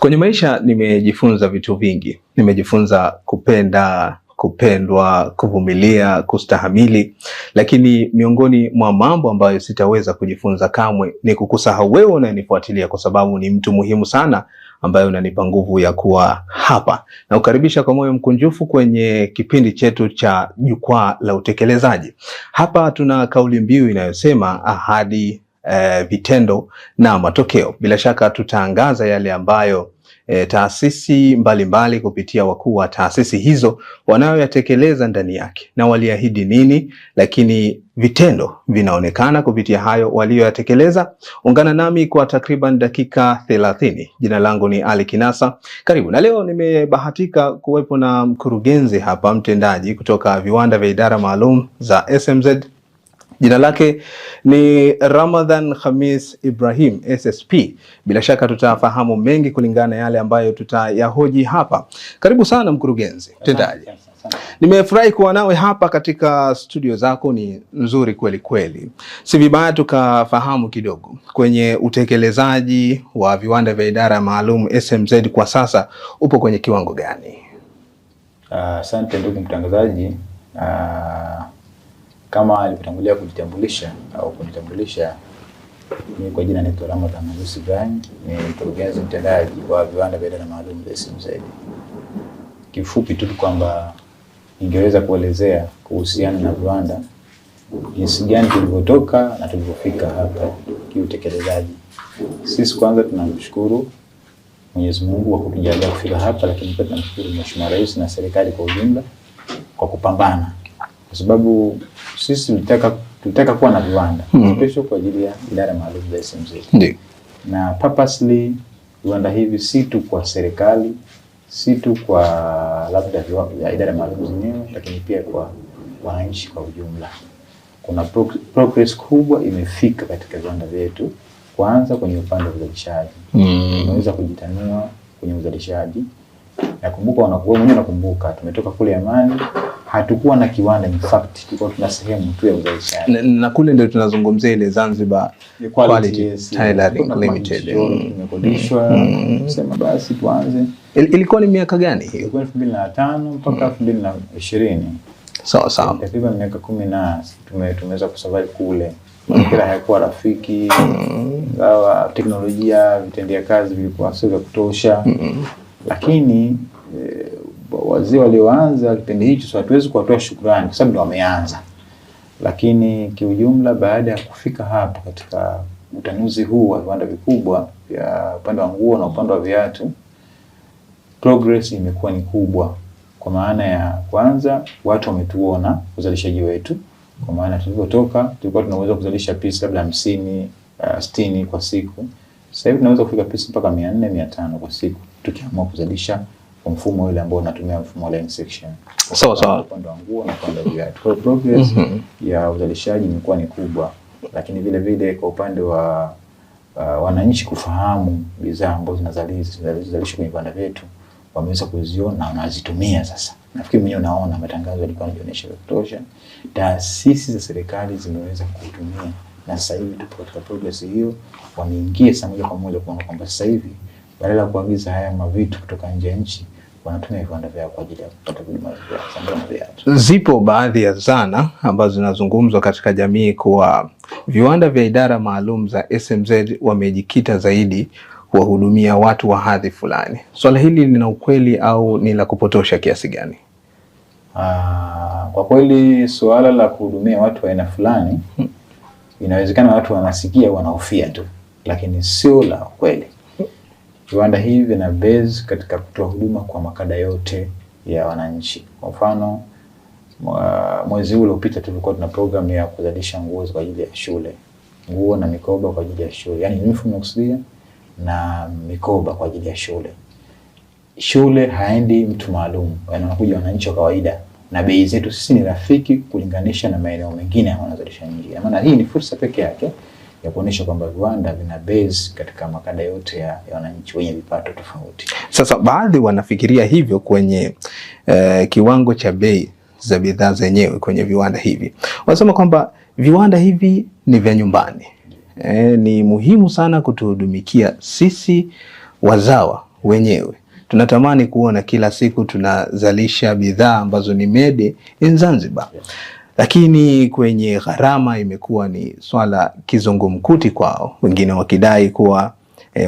Kwenye maisha nimejifunza vitu vingi. Nimejifunza kupenda, kupendwa, kuvumilia, kustahamili, lakini miongoni mwa mambo ambayo sitaweza kujifunza kamwe ni kukusahau wewe unayenifuatilia, kwa sababu ni mtu muhimu sana ambaye unanipa nguvu ya kuwa hapa. Na ukaribisha kwa moyo mkunjufu kwenye kipindi chetu cha Jukwaa la Utekelezaji. Hapa tuna kauli mbiu inayosema ahadi, vitendo na matokeo. Bila shaka tutaangaza yale ambayo taasisi mbalimbali kupitia wakuu wa taasisi hizo wanayoyatekeleza ndani yake, na waliahidi nini, lakini vitendo vinaonekana kupitia hayo walioyatekeleza. Ungana nami kwa takriban dakika 30. Jina langu ni Ali Kinasa. Karibu. Na leo nimebahatika kuwepo na mkurugenzi hapa mtendaji kutoka viwanda vya idara maalum za SMZ. Jina lake ni Ramadhan Khamis Ibrahim, SSP. Bila shaka tutafahamu mengi kulingana na yale ambayo tutayahoji hapa. Karibu sana mkurugenzi mtendaji. Nimefurahi kuwa nawe hapa katika studio zako, ni nzuri kweli kweli. Si vibaya tukafahamu kidogo kwenye utekelezaji wa viwanda vya idara maalum SMZ kwa sasa upo kwenye kiwango gani? Asante ndugu mtangazaji. Kama alivyotangulia kujitambulisha au kunitambulisha, mimi kwa jina naitwa Ramadhan Khamis Ibrahim, ni mkurugenzi mtendaji wa viwanda vya idara maalum za SMZ. Kifupi tu kwamba ningeweza kuelezea kuhusiana na viwanda jinsi gani tulivyotoka na tulivyofika hapa kiutekelezaji. Sisi kwanza tunamshukuru Mwenyezi Mungu kwa kutujalia kufika hapa, lakini pia tunamshukuru Mheshimiwa Rais na serikali kwa ujumla kwa kupambana, kwa sababu sisi tulitaka kuwa na viwanda special kwa ajili ya idara maalum za SMZ. Ndiyo. Na purposely viwanda hivi si tu kwa serikali, si tu kwa labda ya idara maalum zenyewe, lakini pia kwa wananchi kwa ujumla. Kuna progress kubwa imefika katika viwanda vyetu. Kwanza kwenye upande wa uzalishaji. Tunaweza kujitanua kwenye uzalishaji. Nakumbuka nakumbuka tumetoka kule Amani, hatukuwa na kiwanda, in fact tulikuwa tuna sehemu tu ya uzalishaji. Na kule ndio tunazungumzia ile Zanzibar Quality Tailoring Limited. Tumekodishwa, sema basi tuanze. Ilikuwa ni miaka gani hiyo? Ilikuwa 2005 mpaka 2020. Sawa sawa. Takriban miaka 10 na tumeweza kusurvive kule. Mazingira hayakuwa rafiki, ingawa teknolojia, vitendea kazi vilikuwa sio vya kutosha. Lakini wazee walioanza kipindi hicho, so hatuwezi kuwatoa shukrani kwa sababu ndio wameanza. Lakini kiujumla, baada ya kufika hapa katika utanuzi huu wa viwanda vikubwa vya upande wa nguo na upande wa viatu, progress imekuwa ni kubwa. Kwa maana ya kwanza, watu wametuona uzalishaji wetu. Kwa maana tulipotoka tulikuwa tunaweza kuzalisha piece labda 50, 60 kwa siku. Sasa hivi tunaweza kufika piece mpaka 400, 500 kwa siku tukiamua kuzalisha kwa mfumo ule ambao unatumia mfumo wa line section. Sawa sawa. Upande wa nguo na upande wa viatu. Kwa progress ya uzalishaji imekuwa ni kubwa. Lakini vile vile kwa upande wa wananchi kufahamu bidhaa ambazo zinazalishwa kwenye viwanda vyetu, wameweza kuziona na wanazitumia sasa. Nafikiri mwenyewe unaona matangazo yalikuwa yanaonyesha kutosha. Taasisi za serikali zimeweza kutumia, na sasa hivi tupo katika progress hiyo. Wameingia sasa moja kwa moja kuona kwamba sasa hivi badala ya kuagiza haya mavitu kutoka nje ya nchi, wanatumia viwanda vyao kwa ajili ya kupata huduma za viatu. Zipo baadhi ya zana ambazo zinazungumzwa katika jamii kuwa viwanda vya idara maalum za SMZ wamejikita zaidi kuwahudumia watu wa hadhi fulani. Swala hili lina ukweli au ni la kupotosha kiasi gani? Kwa kweli suala la kuhudumia watu wa aina fulani, inawezekana watu wanasikia wanahofia tu, lakini sio la kweli. Viwanda hivi vina base katika kutoa huduma kwa makada yote ya wananchi. Kwa mfano, mwezi ule uliopita tulikuwa tuna program ya kuzalisha nguo kwa ajili ya shule. Nguo na mikoba kwa ajili ya shule. Yaani uniform ya kusudia na mikoba kwa ajili ya shule. Shule haendi mtu maalum, wanakuja wananchi wa kawaida, na bei zetu sisi ni rafiki kulinganisha na maeneo mengine wanazalisha nje. Maana hii ni fursa pekee yake ya kuonesha kwamba viwanda vina base katika makada yote ya wananchi wenye vipato tofauti. Sasa baadhi wanafikiria hivyo kwenye kiwango cha bei za bidhaa zenyewe kwenye viwanda hivi. Wanasema kwamba viwanda hivi ni vya nyumbani. Ni muhimu sana kutuhudumikia sisi wazawa wenyewe tunatamani kuona kila siku tunazalisha bidhaa ambazo ni made in Zanzibar. Lakini kwenye gharama imekuwa ni swala kizungumkuti kwao, wengine wakidai kuwa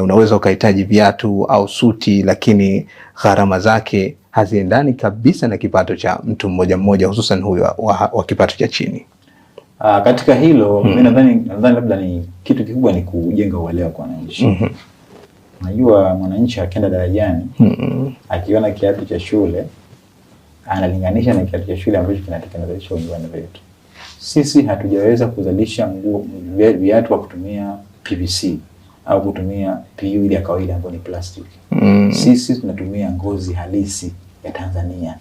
unaweza ukahitaji viatu au suti, lakini gharama zake haziendani kabisa na kipato cha mtu mmoja mmoja, hususan huyo wa kipato cha chini. Katika hilo mimi nadhani labda ni kitu kikubwa ni kujenga uelewa kwa wananchi. Unajua mwananchi akienda darajani akiona kiatu cha shule analinganisha na kiatu cha shule ambacho kinatengenezwa viwanda vyetu. Sisi hatujaweza kuzalisha nguo viatu kwa kutumia PVC au kutumia PU ile ya kawaida ambayo ni plastic. Sisi tunatumia ngozi halisi ya Tanzania.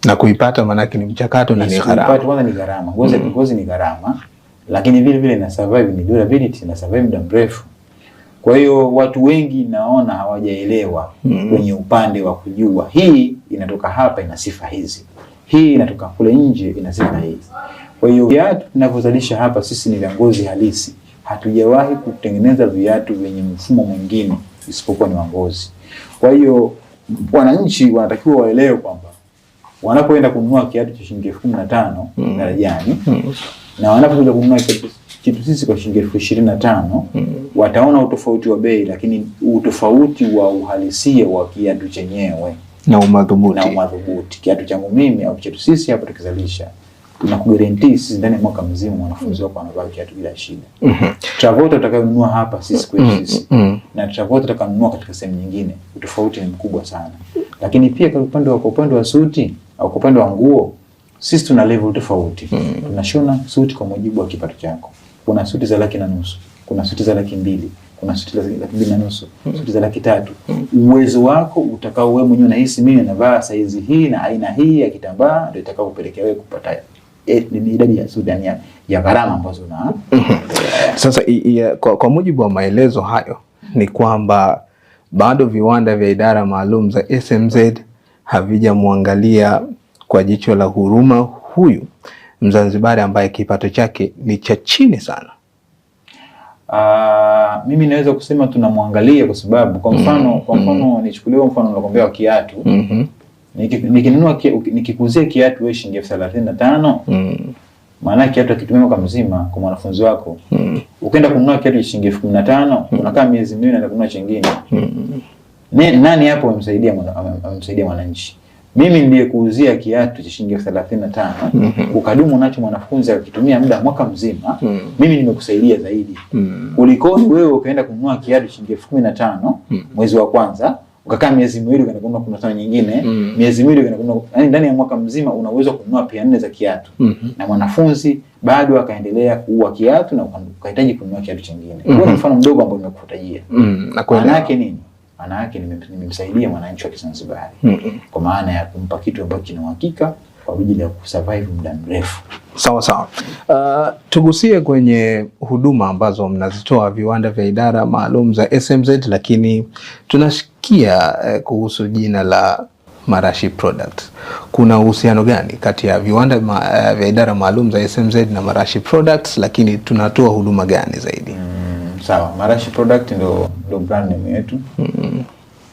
Na kuipata manake ni mchakato na ni gharama. Kuipata kwanza ni gharama. Ngozi ni gharama, lakini vile vile ina survive, ni durability, ina survive muda mrefu. Kwa hiyo watu wengi naona hawajaelewa kwenye upande wa kujua hii inatoka hapa ina sifa hizi, hii inatoka kule nje ina sifa hizi. Kwa hiyo viatu tunavyozalisha hapa sisi ni vya ngozi halisi. Hatujawahi kutengeneza viatu vyenye mfumo mwingine isipokuwa ni ngozi. Kwa hiyo wananchi wanatakiwa waelewe kwamba wanapoenda kununua kiatu cha shilingi 15,000 darajani na wanapokuja kununua kitu sisi kwa shilingi 25,000 wataona utofauti wa bei, lakini utofauti wa uhalisia wa kiatu chenyewe na umadhubuti. Kiatu changu mimi au kiatu sisi hapa tukizalisha tunakuguarantee sisi ndani ya mwaka mzima mwanafunzi wako anavaa kiatu bila shida. Travolta utakayonunua hapa sisi kwetu sisi na Travolta utakayonunua katika sehemu nyingine utofauti ni mkubwa sana. Lakini pia kwa upande wa suti au kwa upande wa nguo sisi tuna level tofauti. Tunashona suti kwa mujibu wa kipato chako. Kuna suti za 1,500,000, kuna suti za 200,000, kuna suti za 2,500,000, suti za 300,000. Uwezo wako utakao wewe mwenyewe unahisi mimi navaa size hii na aina hii ya kitambaa ndio itakao kupelekea wewe kupata idadi ya suti ya gharama ambazo na sasa kwa mujibu wa maelezo hayo ni kwamba bado viwanda vya idara maalum za SMZ havijamwangalia kwa jicho la huruma huyu Mzanzibari ambaye kipato chake ni cha chini sana. Mimi naweza kusema tunamwangalia kwa sababu kwa mfano nichukulie mfano nakwambia wa kiatu. Nikinunua nikikuzia kiatu wewe shilingi 35,000, maana kiatu akitumia mwaka mzima kwa mwanafunzi wako. Ukienda kununua kiatu shilingi 15,000, unakaa miezi miwili na kununua chingine. Nani hapo amemsaidia mwananchi? Mimi ndiye kuuzia kiatu cha shilingi 35,000, ukadumu nacho mwanafunzi akitumia muda mwaka mzima, mimi nimekusaidia zaidi. Kuliko wewe ukaenda kununua kiatu shilingi 15,000 mwezi wa kwanza, ukakaa miezi miwili ukaenda kununua 15 nyingine, miezi miwili ukaenda kununua, yani ndani ya mwaka mzima una uwezo kununua pia 4 za kiatu. Na mwanafunzi bado akaendelea kuua kiatu na ukahitaji kununua kiatu kingine. Huo ni mfano mdogo ambao nimekutajia. Maana yake nini? Maana yake nimemsaidia mwananchi wa Kizanzibari. Kwa maana ya kumpa kitu ambacho kina uhakika kwa ajili ya kusurvive muda mrefu. Sawa sawa. Tugusie kwenye huduma ambazo mnazitoa viwanda vya idara maalum za SMZ, lakini tunasikia kuhusu jina la Marashi Products. Kuna uhusiano gani kati ya viwanda vya idara maalum za SMZ na Marashi Products, lakini tunatoa huduma gani zaidi? Sawa, Marashi Product ndo brand name yetu.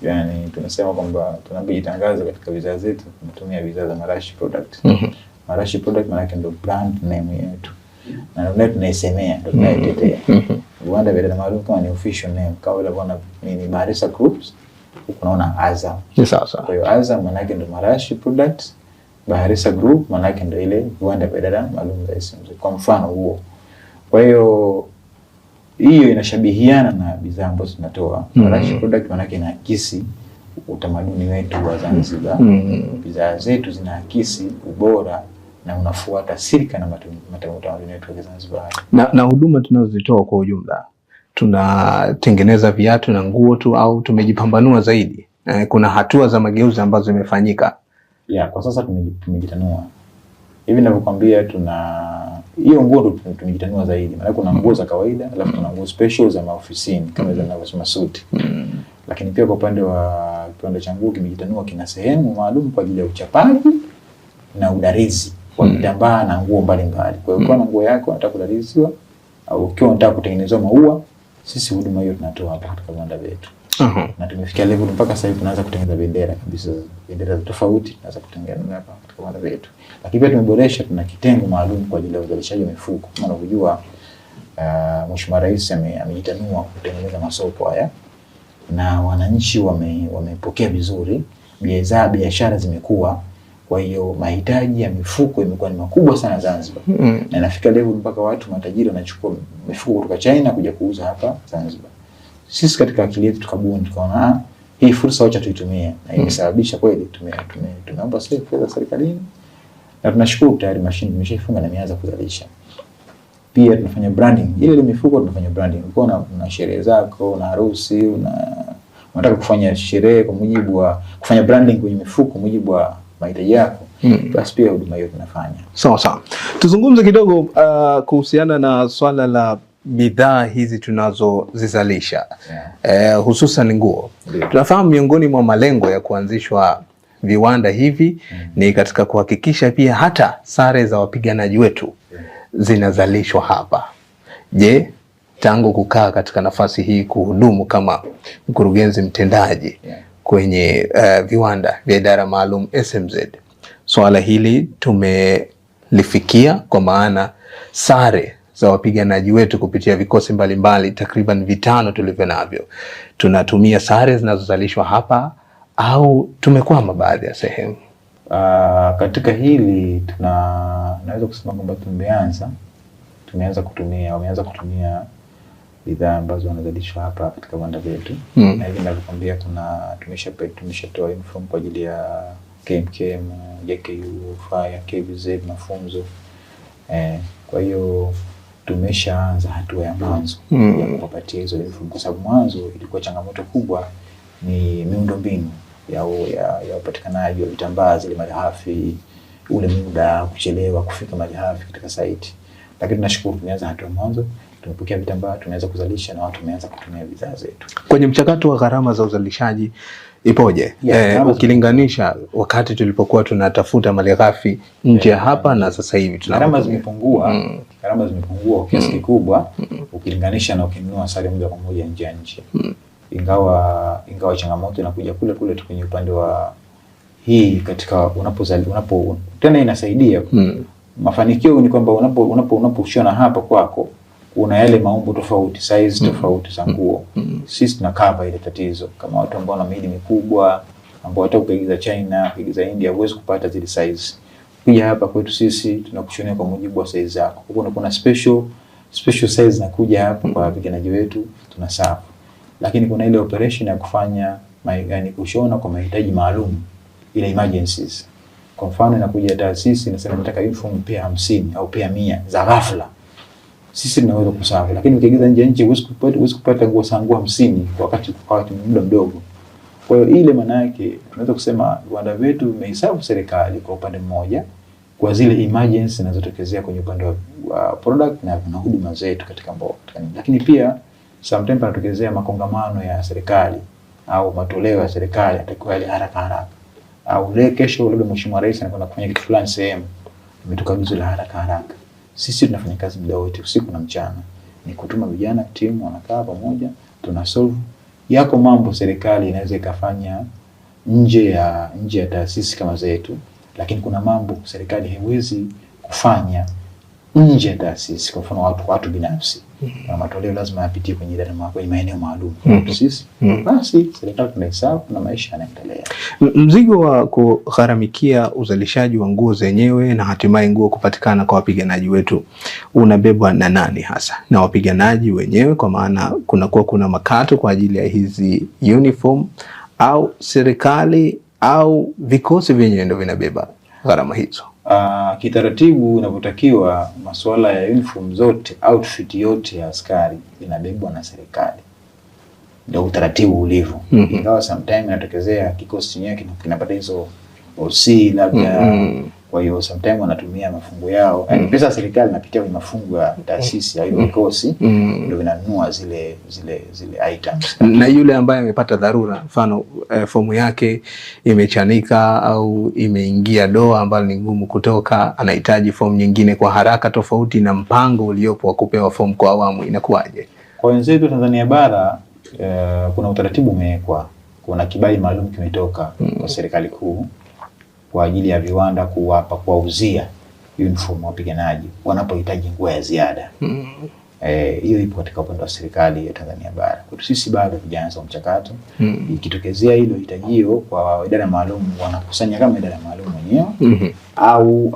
Yani tunasema kwamba tunapojitangaza katika bidhaa zetu tunatumia bidhaa za Marashi Product. Marashi Product maana yake ndo brand name yetu. Na ndio tunaisemea, ndio tunaitetea. Viwanda vya idara maalum kama ni official name, kama vile bwana ni Baharesa Groups, unaona Azam. Ni sawa sawa. Kwa hiyo Azam maana yake ndo Marashi Product, Baharesa Group maana yake ndo ile viwanda vya idara maalum za SMZ. Kwa mfano huo. Kwa hiyo hiyo inashabihiana na bidhaa ambazo tunatoa. Marashi Product maana yake inaakisi utamaduni wetu wa Zanzibar. Bidhaa zetu zinaakisi ubora na unafuata silika na utamaduni wetu wa Zanzibar. Na huduma tunazozitoa kwa ujumla, tunatengeneza viatu na nguo tu au tumejipambanua zaidi? Kuna hatua za mageuzi ambazo zimefanyika? Kwa sasa tumejitanua. Hivi ninavyokuambia hiyo nguo ndo tumejitanua zaidi. Maana kuna nguo za kawaida, alafu kuna nguo special za maofisini kama zinavyosema suit. Lakini pia kwa upande wa kiwanda cha nguo kimejitanua, kina sehemu maalum kwa ajili ya uchapaji na udarizi wa vitambaa na nguo mbalimbali. Kwa hiyo kwa nguo yako unataka kudariziwa au ukiwa unataka kutengenezwa maua, sisi huduma hiyo tunatoa hapa katika viwanda vyetu. Na tumefikia level mpaka sasa hivi tunaanza kutengeneza bendera kabisa, bendera tofauti tunaanza kutengeneza hapa katika mada yetu. Lakini pia tumeboresha, tuna kitengo maalum kwa ajili ya uzalishaji wa mifuko. Kama unavyojua Mheshimiwa Rais amejitanua kutengeneza masoko haya na wananchi wamepokea vizuri, biashara zimekuwa. Kwa hiyo mahitaji ya mifuko imekuwa ni makubwa sana Zanzibar. Na inafika level mpaka watu matajiri wanachukua mifuko kutoka China kuja kuuza hapa Zanzibar. Sisi katika akili yetu tukabuni, tukaona hii fursa wacha tuitumie, na imesababisha kweli tumeomba fedha serikalini, na tunashukuru tayari mashine imeshaifunga na imeanza kuzalisha. Pia tunafanya branding. Ile mifuko tunafanya branding. Ukiwa na sherehe zako, na harusi, unataka kufanya sherehe kwa mujibu wa kufanya branding kwenye mifuko mujibu wa mahitaji yako, basi pia huduma hiyo tunafanya. Sawa. Tuzungumze kidogo kuhusiana na swala la bidhaa hizi tunazozizalisha, hususan nguo. Tunafahamu miongoni mwa malengo ya kuanzishwa viwanda hivi ni katika kuhakikisha pia hata sare za wapiganaji wetu zinazalishwa hapa. Je, tangu kukaa katika nafasi hii kuhudumu kama mkurugenzi mtendaji kwenye viwanda vya idara maalum SMZ, swala hili tumelifikia? Kwa maana sare za wapiganaji wetu kupitia vikosi mbalimbali takriban 5 tulivyo navyo, tunatumia sare zinazozalishwa hapa au tumekwama baadhi ya sehemu? Katika hili naweza kusema kwamba wameanza kutumia bidhaa ambazo wanazalishwa hapa katika viwanda vyetu. Na hivi ninavyokuambia tumeshatoa uniform kwa ajili ya KMKM, JKU, Fire, KVZ, mafunzo. Kwa hiyo tumeshaanza hatua ya mwanzo ya kupatia hizo uniform, kwa sababu mwanzo ilikuwa changamoto kubwa ni miundombinu ya upatikanaji wa vitambaa, zile malighafi, ule muda kuchelewa kufika malighafi katika site. Lakini tunashukuru tumeanza hatua mwanzo, tumepokea vitambaa, tumeanza kuzalisha na watu wameanza kutumia bidhaa zetu. Kwenye mchakato wa gharama za uzalishaji ipoje? Ukilinganisha wakati tulipokuwa tunatafuta malighafi nje ya hapa na sasa hivi gharama zimepungua. Gharama zimepungua kwa kiasi kikubwa ukilinganisha na ukinunua sare moja kwa moja nje ya nchi. Ingawa changamoto inakuja kule tu kwenye upande wa hii katika tena inasaidia. Mafanikio ni kwamba unaposhona hapa kwako kuna yale maumbo tofauti, size tofauti za nguo. Sisi tuna cover ile tatizo. Kama watu ambao wana miili mikubwa, ambao hata ukiagiza China, ukiagiza India, huwezi kupata zile size. Kuja hapa kwetu sisi tunakushonea kwa mujibu wa size zako. Kuna special size na kuja hapa kwa vijanaji wetu tunasafu. Lakini kuna ile operation ya kufanya kushona kwa mahitaji maalum, ile emergencies. Kwa mfano inakuja taasisi inasema nataka uniform pair 50 au pair 100 za ghafla. Sisi tunaweza kusafu, lakini ukiagiza nje nchi huwezi kupata nguo za 50 kwa wakati muda mdogo. Kwa hiyo ile maana yake tunaweza kusema viwanda vyetu vimehesabu serikali kwa upande mmoja kwa zile emergency zinazotokezea kwenye upande wa product na huduma zetu katika mboga. Lakini pia sometimes panatokezea makongamano ya serikali au matoleo ya serikali yatakuwa yale haraka. Au leo kesho labda Mheshimiwa Rais anakwenda kufanya kitu fulani sehemu, imetoka agizo la haraka. Sisi tunafanya kazi muda wote, usiku na mchana. Ni kutuma vijana timu wanakaa pamoja, tuna solve yako mambo serikali inaweza ikafanya nje ya taasisi kama zetu, lakini kuna mambo serikali haiwezi kufanya nje ya taasisi. Kwa mfano watu binafsi na matoleo lazima yapitie kwenye maeneo maalum. Sisi basi serikali tunahesabu na maisha yanaendelea. Mzigo wa kugharamikia uzalishaji wa nguo zenyewe na hatimaye nguo kupatikana kwa wapiganaji wetu unabebwa na nani hasa? Na wapiganaji wenyewe, kwa maana kuna makato kwa ajili ya hizi uniform, au serikali au vikosi vyenyewe ndio vinabeba gharama hizo? Kitaratibu inavyotakiwa, masuala ya uniform zote, outfit yote ya askari inabebwa na serikali. Ndio utaratibu ulivyo. Ingawa sometimes inatokezea kikosi chenyewe kinapata hizo OC labda. Kwa hiyo sometimes wanatumia mafungu yao. Yaani pesa serikali inapitia kwenye mafungu ya taasisi au vikosi ndio vinanunua zile items. Na yule ambaye amepata dharura, mfano fomu yake imechanika au imeingia doa ambalo ni ngumu kutoka, anahitaji fomu nyingine kwa haraka tofauti na mpango uliopo wa kupewa fomu kwa awamu, inakuwaje? Kwa wenzetu Tanzania bara kuna utaratibu umewekwa, kuna kibali maalum kimetoka kwa serikali kuu kwa ajili ya viwanda kuwauzia uniform wapiganaji wanapohitaji nguo ya ziada. Hiyo ipo katika upande wa serikali ya Tanzania bara. Kwa sisi bado tujaanza mchakato. Ikitokezea hilo hitajio kwa idara maalum, wanakusanya kama idara maalum wenyewe au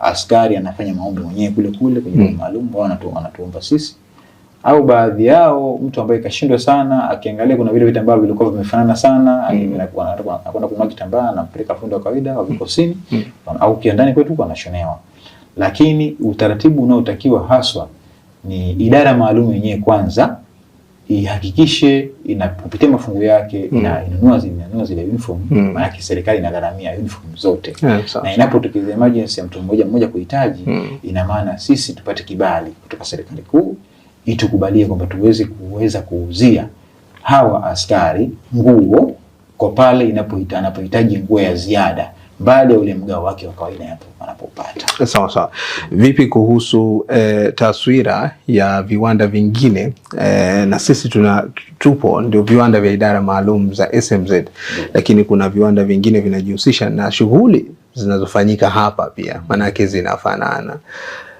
askari anafanya maombi mwenyewe kule kwenye idara maalum, wao wanatuomba sisi, au baadhi yao mtu ambaye kashindwa sana akiangalia kuna vile vitambaa vilikuwa vimefanana sana, anakwenda kununua kitambaa na kupeleka fundi wa kawaida au vikosini au kiandani kwetu anashonewa. Lakini utaratibu unaotakiwa haswa ni idara maalum yenyewe kwanza ihakikishe inapitia mafungu yake, inanunua zile uniform, maana yake serikali inagharamia uniform zote. Na inapotokea emergency ya mtu mmoja kuhitaji, ina maana sisi tupate kibali kutoka serikali kuu itukubalie kwamba kuweza kuuzia hawa askari nguo kwa pale anapohitaji nguo ya ziada baada ya ule mgao wake wa kawaida hapo wanapopata. Sawa. Vipi kuhusu taswira ya viwanda vingine? Na sisi tupo ndio viwanda vya idara maalum za SMZ, lakini kuna viwanda vingine vinajihusisha na shughuli zinazofanyika hapa pia, manake zinafanana.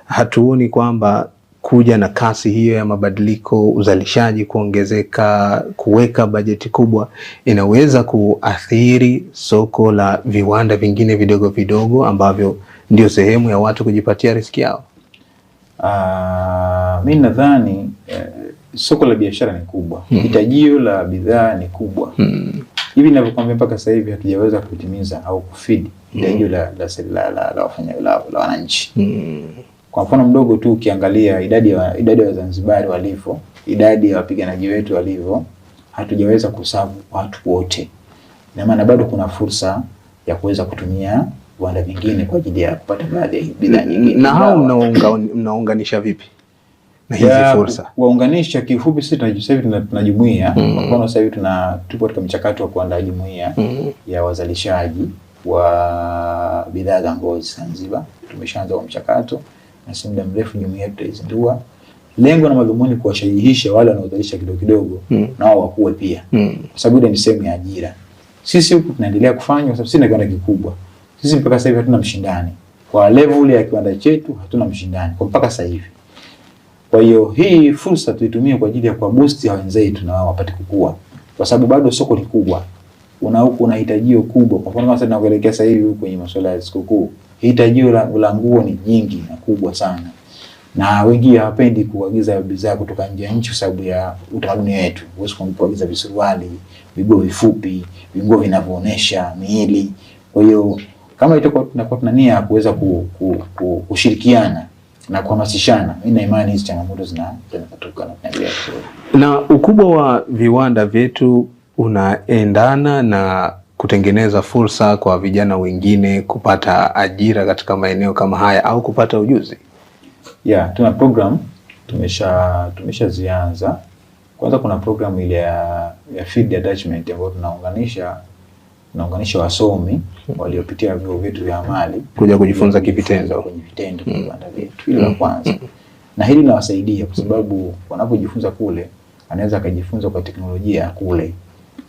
Hatuoni kwamba kuja na kasi hiyo ya mabadiliko, uzalishaji kuongezeka, kuweka bajeti kubwa, inaweza kuathiri soko la viwanda vingine vidogo vidogo ambavyo ndio sehemu ya watu kujipatia riziki yao? Mimi nadhani soko la biashara ni kubwa, hitajio la bidhaa ni kubwa. Hivi ninavyokuambia mpaka sasa hivi hatujaweza kutimiza au kufeed hitajio la wananchi. Kwa mfano mdogo tu ukiangalia idadi ya Wazanzibari walivyo, idadi ya wapiganaji wetu walivyo, hatujaweza kusavu watu wote. Na maana bado kuna fursa ya kuweza kutumia viwanda vingine kwa ajili ya kupata baadhi ya bidhaa nyingine. Na hao mnaunganisha vipi na hizi fursa? Waunganisha kifupi, sisi sasa hivi tuna jumuiya. Kwa mfano sasa hivi tupo katika mchakato wa kuandaa jumuiya ya wazalishaji wa bidhaa za ngozi Zanzibar. Tumeshaanza kwa mchakato na si muda mrefu jumuiya tutaizindua. Lengo na madhumuni kuwashajihisha wale wanaozalisha kidogo nao wakuwe pia. Kwa sababu ni sehemu ya ajira. Sisi huku tunaendelea kufanya kwa sababu sisi ni kiwanda kikubwa. Sisi mpaka sasa hivi hatuna mshindani. Kwa level ya kiwanda chetu hatuna mshindani kwa mpaka sasa hivi. Kwa hiyo hii fursa tuitumie kwa ajili ya kwa boost ya wenzetu na wao wapate kukua. Kwa sababu bado soko ni kubwa. Una hitajio kubwa. Kwa mfano sasa tunakuelekea sasa hivi kwenye masuala ya sikukuu. Hitajio la nguo ni jingi na kubwa sana. Na wengi hawapendi kuagiza bidhaa kutoka nje ya nchi kwa sababu ya utamaduni wetu. Huwezi kuagiza visuruali, viguo vifupi, vinguo vinavyoonesha miili. Kwa hiyo kama itakuwa tuna nia ya kuweza kushirikiana na kuhamasishana, mimi na imani hizi changamoto zinatoka na tunaendelea. Na ukubwa wa viwanda vyetu unaendana na kutengeneza fursa kwa vijana wengine kupata ajira katika maeneo kama haya au kupata ujuzi? Tuna program tumeshazianza. Kwanza kuna program ile ya field attachment ambayo tunaunganisha wasomi waliopitia vyuo vyetu vya amali kuja kujifunza kivitendo kwenye vitendo kwa viwanda vyetu. Hilo la kwanza. Na hili linawasaidia kwa sababu wanapojifunza kule anaweza akajifunza kwa teknolojia kule.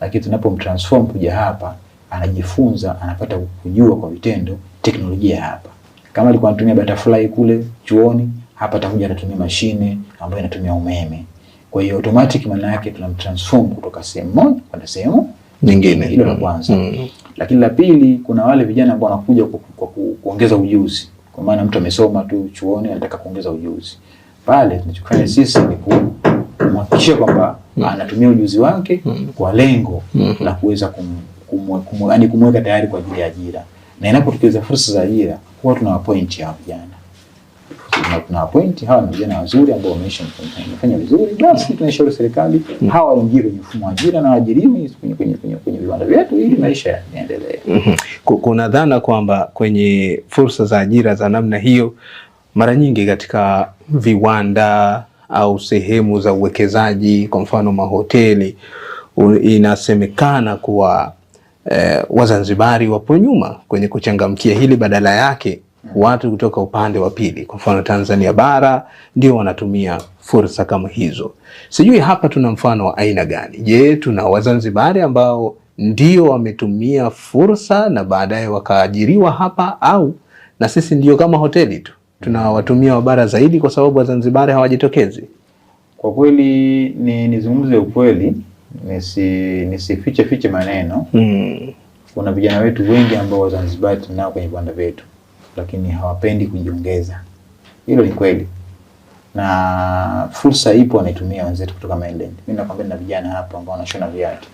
Lakini tunapomtransform kuja hapa anajifunza, anapata kujua kwa vitendo teknolojia hapa. Kama alikuwa anatumia butterfly kule chuoni, hapa atakuja anatumia mashine ambayo inatumia umeme. Kwa hiyo automatic maana yake tunamtransform kutoka sehemu moja kwenda sehemu nyingine. Hilo la kwanza. Lakini la pili, kuna wale vijana ambao wanakuja kwa kuongeza ujuzi. Kwa maana mtu amesoma tu chuoni anataka kuongeza ujuzi. Pale tunachofanya sisi ni kuhakikisha kwamba anatumia ujuzi wake kwa lengo la kuweza kumweka tayari kwa ajili ya ajira. Na inapotokeza fursa za ajira, huwa tunawapoint hawa vijana. Tunawapoint hawa ni vijana wazuri ambao wamefanya vizuri, basi tunashauri serikali hawa waingie kwenye mfumo wa ajira na waajiriwe kwenye viwanda vyetu ili maisha yaendelee. Kuna dhana kwamba kwenye fursa za ajira za namna hiyo, mara nyingi katika viwanda au sehemu za uwekezaji, kwa mfano mahoteli, inasemekana kuwa Wazanzibari wapo nyuma kwenye kuchangamkia hili. Badala yake watu kutoka upande wa pili, kwa mfano Tanzania bara, ndio wanatumia fursa kama hizo. Sijui hapa tuna mfano wa aina gani? Je, tuna Wazanzibari ambao ndio wametumia fursa na baadaye wakaajiriwa hapa, au na sisi ndio kama hoteli tu tunawatumia wabara zaidi kwa sababu Wazanzibari hawajitokezi? Kwa kweli nizungumze ukweli, nisifiche maneno. Kuna vijana wetu wengi ambao Wazanzibari tunao kwenye viwanda vyetu, lakini hawapendi kujiongeza. Hilo ni kweli. Na fursa ipo, wanaitumia wenzetu kutoka mainland. Mimi nakwambia na vijana hapa ambao wanashona viatu.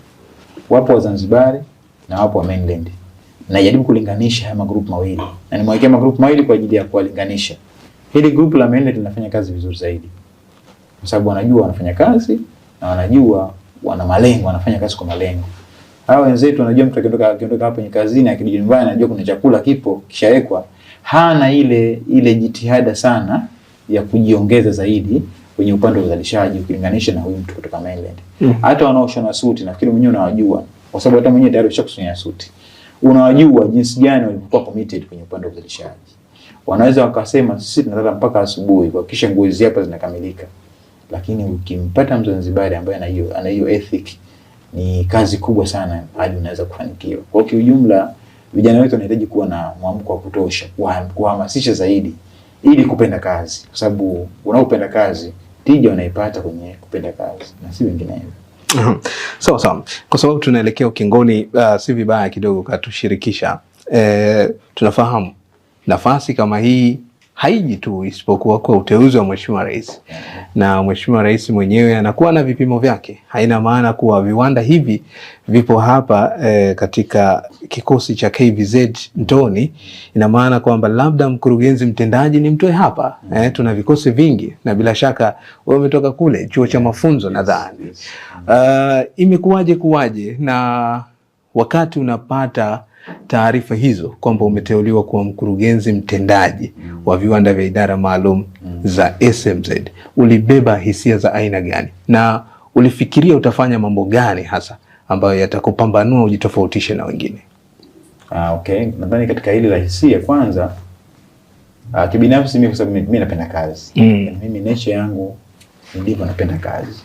Wapo Wazanzibari na wapo wa mainland. Najaribu kulinganisha haya magrupu mawili. Na nimewekea magrupu mawili kwa ajili ya kuwalinganisha. Hili grupu la mainland linafanya kazi vizuri zaidi, kwa sababu wanajua wanafanya kazi na wanajua wana malengo, wanafanya kazi kwa malengo. Hao wenzetu wanajua mtu akiondoka hapa kwenye kazini akirudi nyumbani anajua kuna chakula kipo kishawekwa. Hana ile jitihada sana ya kujiongeza zaidi kwenye upande wa uzalishaji ukilinganisha na huyu mtu kutoka mainland. Hata wanaoshona suti nafikiri mwenyewe unawajua, kwa sababu hata mwenyewe tayari ushakushona suti. Unawajua jinsi gani walikuwa committed kwenye upande wa uzalishaji. Wanaweza wakasema sisi tunalala mpaka asubuhi kuhakikisha nguo hizi hapa zinakamilika. Lakini ukimpata Mzanzibari ambaye ana hiyo ethic, ni kazi kubwa sana hadi unaweza kufanikiwa. Kwa kiujumla, vijana wetu wanahitaji kuwa na mwamko wa kutosha, kuhamasisha zaidi ili kupenda kazi, kwa sababu unaopenda kazi tija unaipata kwenye kupenda kazi na si vinginevyo. Sawa. Kwa sababu tunaelekea ukingoni, si vibaya kidogo katushirikisha. Tunafahamu nafasi kama hii haiji tu isipokuwa kwa uteuzi wa Mheshimiwa Rais, na Mheshimiwa Rais mwenyewe anakuwa na vipimo vyake. Haina maana kuwa viwanda hivi vipo hapa katika kikosi cha KVZ Ntoni, ina maana kwamba labda mkurugenzi mtendaji ni mtoe hapa. Tuna vikosi vingi, na bila shaka wewe umetoka kule chuo cha mafunzo nadhani. Imekuwaje na wakati unapata taarifa hizo kwamba umeteuliwa kuwa mkurugenzi mtendaji wa viwanda vya idara maalum za SMZ, ulibeba hisia za aina gani na ulifikiria utafanya mambo gani hasa ambayo yatakupambanua ujitofautishe na wengine? Okay, nadhani katika hili la hisia, kwanza kibinafsi mimi, kwa sababu mimi napenda kazi. Mimi nature yangu ndivyo, napenda kazi.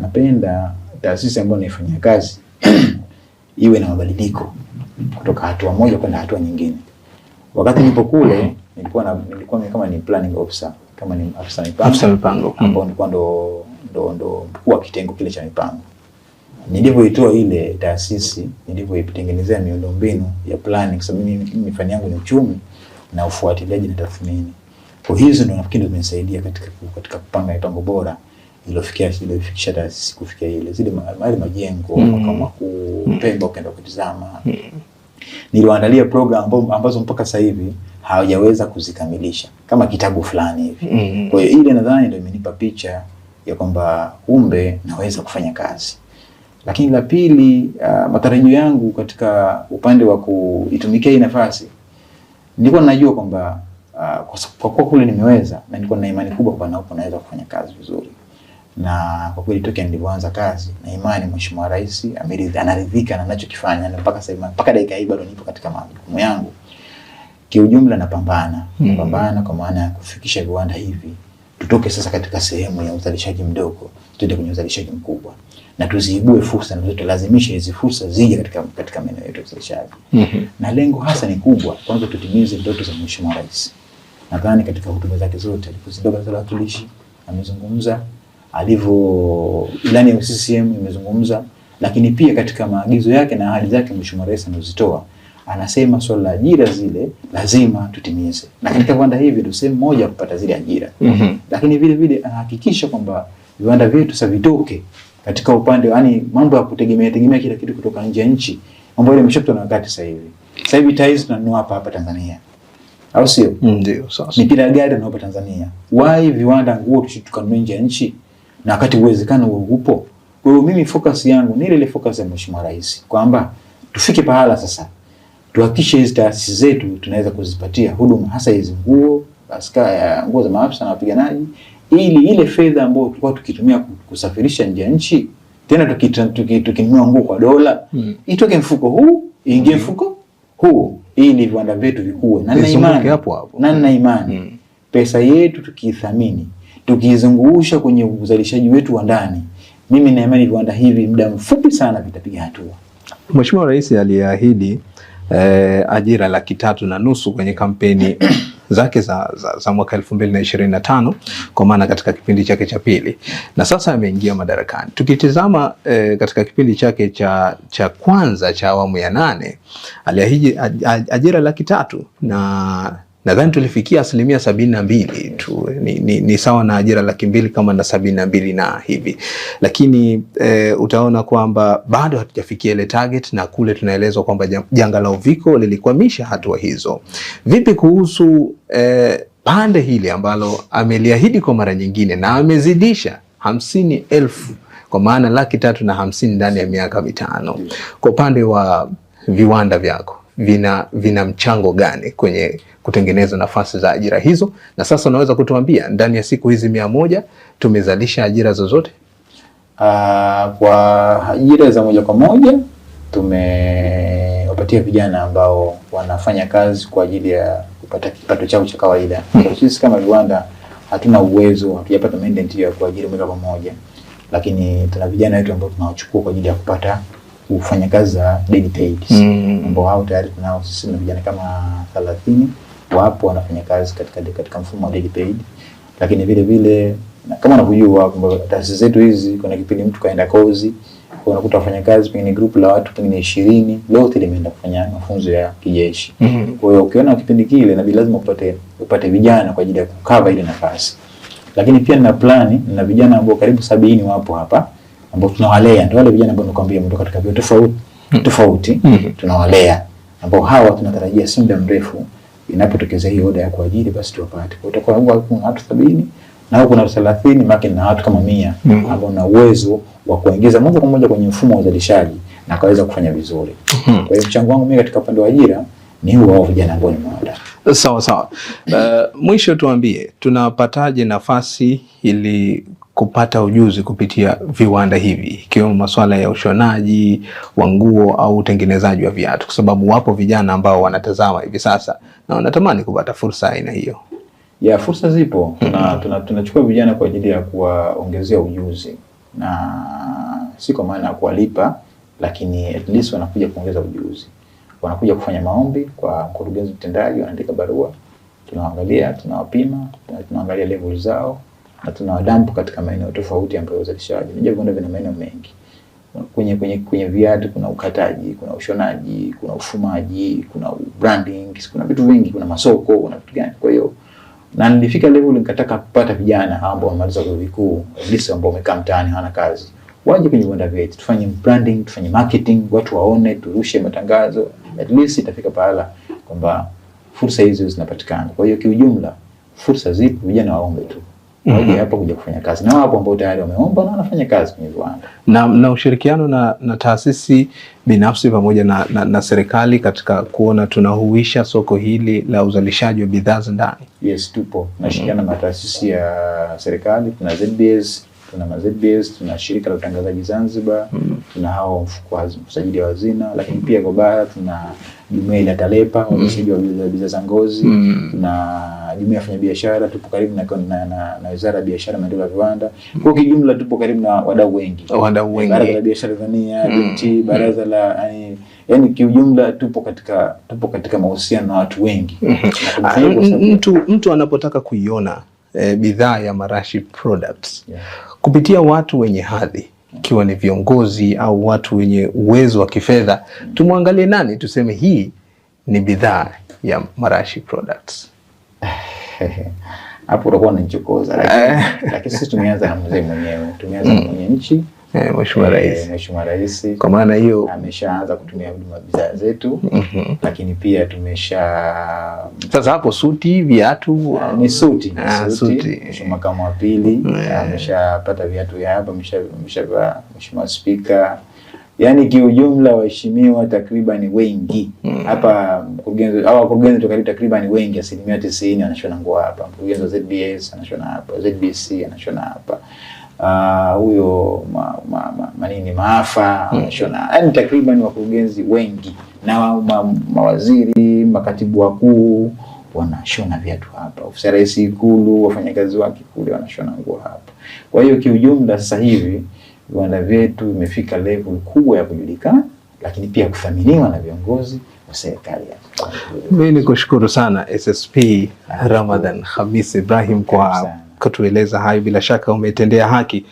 Napenda taasisi ambayo naifanyia kazi iwe na mabadiliko kutoka hatua moja kwenda hatua nyingine. Wakati nipo kule nilikuwa kama ni planning officer, kama ni afisa mipango ambao nilikuwa ndo mkuu wa kitengo kile cha mipango. Nilivyoitoa ile taasisi, nilivyoitengenezea miundombinu ya planning, sababu mimi fani yangu ni uchumi na ufuatiliaji na tathmini. Kwa hizo ndio nafikiri zimenisaidia katika kupanga mipango bora iliyofikisha taasisi kufikia zile majengo kama kupemba ukaenda kutizama. Niliwaandalia program ambazo mpaka sasa hivi hawajaweza kuzikamilisha, kama kitabu fulani hivi. Kwa hiyo ile nadhani ndio imenipa picha ya kwamba kumbe naweza kufanya kazi. Lakini la pili, matarajio yangu katika upande wa kuitumikia hii nafasi, nilikuwa najua kwamba kwa kuwa kule nimeweza, na nilikuwa na imani kubwa kwa napo naweza kufanya kazi vizuri. Na kwa kweli tokea nilipoanza kazi na imani, Mheshimiwa Rais anaridhika na ninachokifanya, na mpaka dakika hii bado nipo katika majukumu yangu. Kiujumla napambana kwa maana ya kufikisha viwanda hivi tutoke sasa katika sehemu ya uzalishaji mdogo tuende kwenye uzalishaji mkubwa, na tuziibue fursa na tulazimisha hizi fursa zije katika maeneo yetu ya uzalishaji. Na lengo hasa ni kubwa, kwanza tutimize ndoto za Mheshimiwa Rais. Nadhani katika hotuba zake zote alipozindua Baraza la Wawakilishi amezungumza, ilani ya CCM imezungumza, lakini pia katika maagizo yake na ahadi zake Mheshimiwa Rais anazozitoa, anasema swala la ajira zile lazima tutimize. Na katika viwanda hivi ndio sehemu moja kupata zile ajira. Lakini vile vile anahakikisha kwamba viwanda vyetu sasa vitoke katika upande, yani mambo ya kutegemea kila kitu kutoka nje ya nchi, mambo ile imeshapitwa na wakati sasa hivi. Sasa hivi tiles tunanunua hapa Tanzania, au sio? Ndio sasa. Mipira ya gari tunanunua hapa Tanzania. Why viwanda nguo tukanunua nje ya nchi na wakati uwezekano upo? Kwa hiyo mimi focus yangu ni ile focus ya Mheshimiwa Rais, kwamba tufike pahala sasa tuhakikishe hizi taasisi zetu tunaweza kuzipatia huduma, hasa hizi nguo za maafisa na wapiganaji, ili ile fedha ambayo tulikuwa tukitumia kusafirisha nje ya nchi, tena tukinunua nguo kwa dola, itoke mfuko huu iingie mfuko huu. ili viwanda vyetu vikue. Na nina imani pesa yetu tukiithamini, tukizungusha kwenye uzalishaji wetu wa ndani, mimi na imani viwanda hivi muda mfupi sana vitapiga hatua. Mheshimiwa Rais aliahidi ajira 3.5 kwenye kampeni zake za mwaka 2025 kwa maana katika kipindi chake cha pili, na sasa ameingia madarakani. Tukitizama katika kipindi chake cha kwanza cha awamu ya 8 aliahidi ajira 300,000 na nadhani tulifikia 72% tu, ni sawa na ajira 200,000 kama na 72 na hivi, lakini utaona kwamba bado hatujafikia ile target, na kule tunaelezwa kwamba janga la Uviko lilikwamisha hatua hizo. Vipi kuhusu pande hili ambalo ameliahidi kwa mara nyingine na amezidisha 50,000 kwa maana 350,000 ndani ya miaka 5? Kwa upande wa viwanda vyako vina mchango gani kwenye kutengeneza nafasi za ajira hizo? Na sasa unaweza kutuambia ndani ya siku hizi 100 tumezalisha ajira zozote? Kwa ajira za moja kwa moja tumewapatia vijana ambao wanafanya kazi kwa ajili ya kupata kipato chao cha kawaida. Sisi kama viwanda hatuna uwezo, hatujapata mandate ya kuajiri moja kwa moja, lakini tuna vijana wetu ambao tunawachukua kwa ajili ya kufanya kazi za daily paid, ambao hao tayari tunao sisi na vijana kama 30 wapo wanafanya kazi katika mfumo wa daily paid. Lakini vile vile kama unavyojua kwamba taasisi zetu hizi kuna kipindi mtu kaenda kozi, unakuta wafanya kazi pengine group la watu pengine 20 lote limeenda kufanya mafunzo ya kijeshi. Kwa hiyo ukiona kipindi kile na lazima upate vijana kwa ajili ya kukava ile nafasi. Lakini pia nina plani na vijana ambao karibu 70 wapo hapa ambao tunawalea, ndio wale vijana ambao nakwambia mtu katika vyuo tofauti tunawalea, ambao hawa tunatarajia si muda mrefu inapotokeza hii oda ya kuajiri basi tuwapate. Kwa utakuwa huko watu 70 na huko na 30 maki na watu kama 100 ambao na uwezo wa kuingiza moja kwa moja kwenye mfumo wa uzalishaji na kaweza kufanya vizuri. Kwa hiyo mchango wangu mimi katika upande wa ajira ni huo wa vijana ambao nimewaandaa. Sawa. Mwisho tuambie tunapataje nafasi ili kupata ujuzi kupitia viwanda hivi, ikiwemo masuala ya ushonaji wa nguo au utengenezaji wa viatu, kwa sababu wapo vijana ambao wanatazama hivi sasa na wanatamani kupata fursa aina hiyo. Ya fursa zipo. Tunachukua vijana kwa ajili ya kuwaongezea ujuzi, na si kwa maana ya kuwalipa, lakini at least wanakuja kuongeza ujuzi. Wanakuja kufanya maombi kwa mkurugenzi mtendaji, wanaandika barua, tunaangalia, tunawapima, tunaangalia level zao na tunawadampu katika maeneo tofauti ambayo uzalishaji. Unajua viwanda vina maeneo mengi. Kwenye viatu kuna ukataji, kuna ushonaji, kuna ufumaji, kuna branding, kuna vitu vingi, kuna masoko, kuna vitu gani. Kwa hiyo na nilifika level nikataka kupata vijana ambao wamaliza vyuo vikuu, at least ambao wamekaa mtaani hawana kazi, waje kwenye viwanda vyetu, tufanye branding, tufanye marketing, watu waone, turushe matangazo, at least itafika pahala kwamba fursa hizo zinapatikana. Kwa hiyo kiujumla fursa zipo, vijana waombe tu waje hapa kuja kufanya kazi, na wapo ambao tayari wameomba na wanafanya kazi kwenye viwanda. Na ushirikiano na taasisi binafsi pamoja na serikali katika kuona tunahuisha soko hili la uzalishaji wa bidhaa za ndani. Yes, tupo tunashirikiana na taasisi ya serikali, tuna ZBS, tuna shirika la utangazaji Zanzibar, tuna hao mfuko wa usajili wa hazina, lakini pia kwa bara tuna jumuiya ya Talepa wamesajili wa bidhaa za ngozi, na jumuiya ya wafanyabiashara, tupo karibu na Wizara ya Biashara, Maendeleo ya Viwanda. Kwa kijumla tupo karibu na wadau wengi. Baraza la Biashara Tanzania, BT, baraza la yani kiujumla tupo katika mahusiano na watu wengi. Mtu anapotaka kuiona bidhaa ya Marashi Products kupitia watu wenye hadhi, ikiwa ni viongozi au watu wenye uwezo wa kifedha, tumwangalie nani tuseme hii ni bidhaa ya Marashi Products? Hapo utakuwa unanichokoza, lakini sisi tumeanza na mzee mwenyewe, tumeanza na mwenye nchi Mheshimiwa Rais. Mheshimiwa Rais kwa maana hiyo ameshaanza kutumia huduma bidhaa zetu. Lakini pia sasa hapo suti, viatu ni suti. Mheshimiwa Makamu wa Pili ameshapata viatu ya hapa, ameshavaa. Mheshimiwa Spika, yani kiujumla waheshimiwa takriban wengi hapa, wakurugenzi takriban wengi 90% anashona nguo hapa. Mkurugenzi wa ZBS anashona hapa, ZBC anashona hapa, huyo Maafa anashona, yani takriban wakurugenzi wengi na mawaziri, makatibu wakuu wanashona viatu hapa, ofisi ya rais Ikulu, wafanyakazi wake kule wanashona nguo hapa. Kwa hiyo kiujumla sasa hivi viwanda vyetu vimefika level kubwa ya kujulikana, lakini pia kuthaminiwa na viongozi wa serikali. Mimi nikushukuru sana SSP Ramadhan Khamis Ibrahim kwa kutueleza hayo. Bila shaka umetendea haki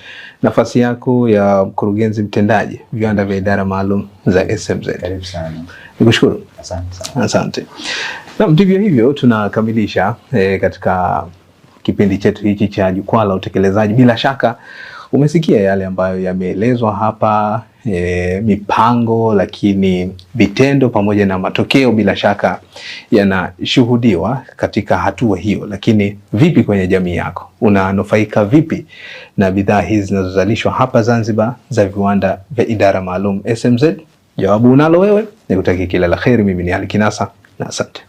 nafasi yako ya mkurugenzi mtendaji viwanda vya idara maalum za SMZ. Karibu sana. Nikushukuru. Asante sana. Asante. Na ndivyo hivyo tunakamilisha katika kipindi chetu hiki cha Jukwaa la Utekelezaji. Bila shaka umesikia yale ambayo yameelezwa hapa, mipango, lakini vitendo pamoja na matokeo bila shaka yanashuhudiwa katika hatua hiyo. Lakini vipi kwenye jamii yako? Unanufaika vipi na bidhaa hizi zinazozalishwa hapa Zanzibar za viwanda vya idara maalum SMZ? Jawabu unalo wewe. Nikutakia kila la kheri. Mimi ni Ali Kinasa na asante.